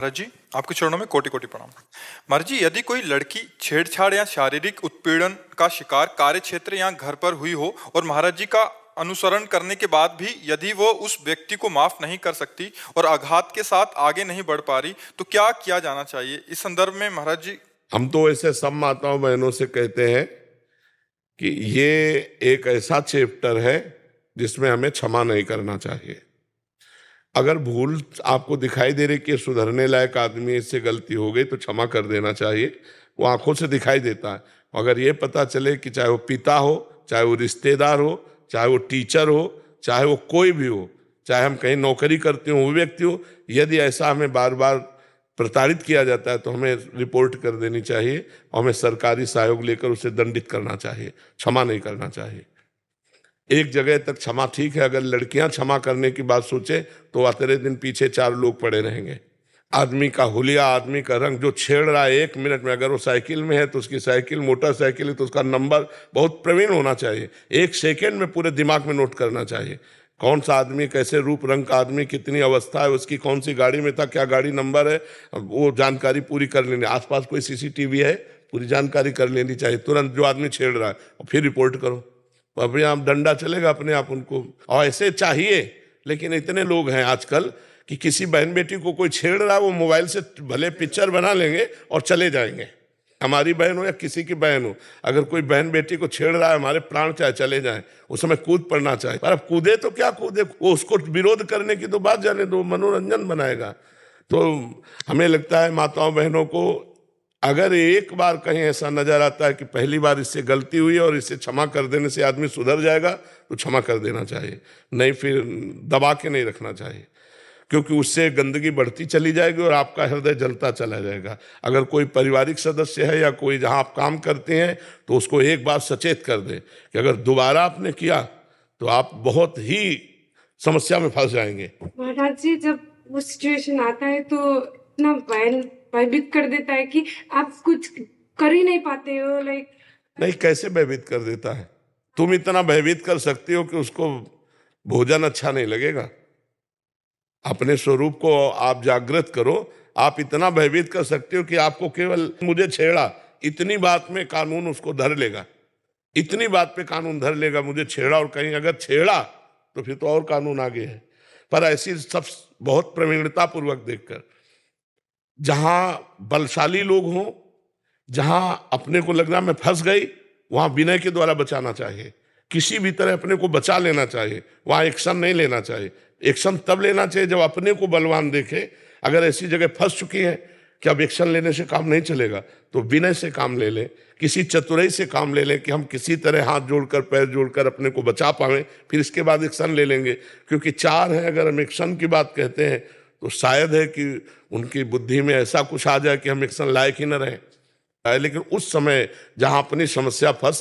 महाराज जी, आपके चरणों में कोटि कोटि प्रणाम। महाराज जी, यदि कोई लड़की छेड़छाड़ या शारीरिक उत्पीड़न का शिकार कार्य क्षेत्र या घर पर हुई हो और महाराज जी का अनुसरण करने के बाद भी यदि वो उस व्यक्ति को माफ नहीं कर सकती और आघात के साथ आगे नहीं बढ़ पा रही, तो क्या किया जाना चाहिए इस संदर्भ में महाराज जी? हम तो ऐसे सब माताओं बहनों से कहते हैं कि ये एक ऐसा चैप्टर है जिसमें हमें क्षमा नहीं करना चाहिए। अगर भूल आपको दिखाई दे रही कि सुधरने लायक आदमी, इससे गलती हो गई तो क्षमा कर देना चाहिए। वो आंखों से दिखाई देता है। अगर ये पता चले कि चाहे वो पिता हो, चाहे वो रिश्तेदार हो, चाहे वो टीचर हो, चाहे वो कोई भी हो, चाहे हम कहीं नौकरी करते हो, वो व्यक्ति हो, यदि ऐसा हमें बार बार प्रताड़ित किया जाता है तो हमें रिपोर्ट कर देनी चाहिए और हमें सरकारी सहयोग लेकर उसे दंडित करना चाहिए, क्षमा नहीं करना चाहिए। एक जगह तक क्षमा ठीक है, अगर लड़कियां क्षमा करने की बात सोचे तो आते दिन पीछे चार लोग पड़े रहेंगे। आदमी का हुलिया, आदमी का रंग, जो छेड़ रहा है 1 मिनट में, अगर वो साइकिल में है तो उसकी साइकिल, मोटरसाइकिल है तो उसका नंबर बहुत प्रवीण होना चाहिए। 1 सेकेंड में पूरे दिमाग में नोट करना चाहिए कौन सा आदमी, कैसे रूप रंग का आदमी, कितनी अवस्था है उसकी, कौन सी गाड़ी में था, क्या गाड़ी नंबर है, वो जानकारी पूरी कर लेनी। आसपास कोई सीसीटीवी है, पूरी जानकारी कर लेनी चाहिए तुरंत, जो आदमी छेड़ रहा है, और फिर रिपोर्ट करो। अपने आप डंडा चलेगा अपने आप उनको, और ऐसे चाहिए। लेकिन इतने लोग हैं आजकल कि किसी बहन बेटी को कोई छेड़ रहा है, वो मोबाइल से भले पिक्चर बना लेंगे और चले जाएंगे। हमारी बहन हो या किसी की बहन हो, अगर कोई बहन बेटी को छेड़ रहा है, हमारे प्राण चाहे चले जाएं, उस समय कूद पड़ना चाहिए। पर अब कूदे तो क्या कूदे, वो उसको विरोध करने की तो बात जाने दो, मनोरंजन बनाएगा। तो हमें लगता है माताओं बहनों को, अगर एक बार कहीं ऐसा नजर आता है कि पहली बार इससे गलती हुई और इसे क्षमा कर देने से आदमी सुधर जाएगा, तो क्षमा कर देना चाहिए, नहीं फिर दबा के नहीं रखना चाहिए, क्योंकि उससे गंदगी बढ़ती चली जाएगी और आपका हृदय जलता चला जाएगा। अगर कोई पारिवारिक सदस्य है या कोई जहां आप काम करते हैं, तो उसको एक बार सचेत कर दें कि अगर दोबारा आपने किया तो आप बहुत ही समस्या में फंस जाएंगे। महाराज जी, जब वो सिचुएशन आता है तो इतना भयभीत कर देता है कि आप कुछ कर ही नहीं पाते हो। नहीं, कैसे भयभीत कर देता है? तुम इतना भयभीत कर सकती हो कि उसको भोजन अच्छा नहीं लगेगा। अपने स्वरूप को आप जागृत करो। आप इतना भयभीत कर सकते हो कि आपको केवल मुझे छेड़ा, इतनी बात में कानून उसको धर लेगा, इतनी बात पे कानून धर लेगा, मुझे छेड़ा, और कहीं अगर छेड़ा तो फिर तो और कानून आगे है। पर ऐसी सब बहुत प्रवीणता पूर्वक देखकर, जहां बलशाली लोग हों, जहां अपने को लग रहा मैं फंस गई, वहां विनय के द्वारा बचाना चाहिए। किसी भी तरह अपने को बचा लेना चाहिए, वहां एक्शन नहीं लेना चाहिए। एक्शन तब लेना चाहिए जब अपने को बलवान देखे। अगर ऐसी जगह फंस चुकी है कि अब एक्शन लेने से काम नहीं चलेगा, तो विनय से काम ले लें, किसी चतुराई से काम ले लें कि हम किसी तरह हाथ जोड़कर, पैर जोड़कर अपने को बचा पाएं, फिर इसके बाद एक्शन ले लेंगे। क्योंकि चार हैं, अगर हम एक्शन की बात कहते हैं तो शायद है कि उनकी बुद्धि में ऐसा कुछ आ जाए कि हम एक्शन लायक ही न रहें। लेकिन उस समय जहां अपनी समस्या फंस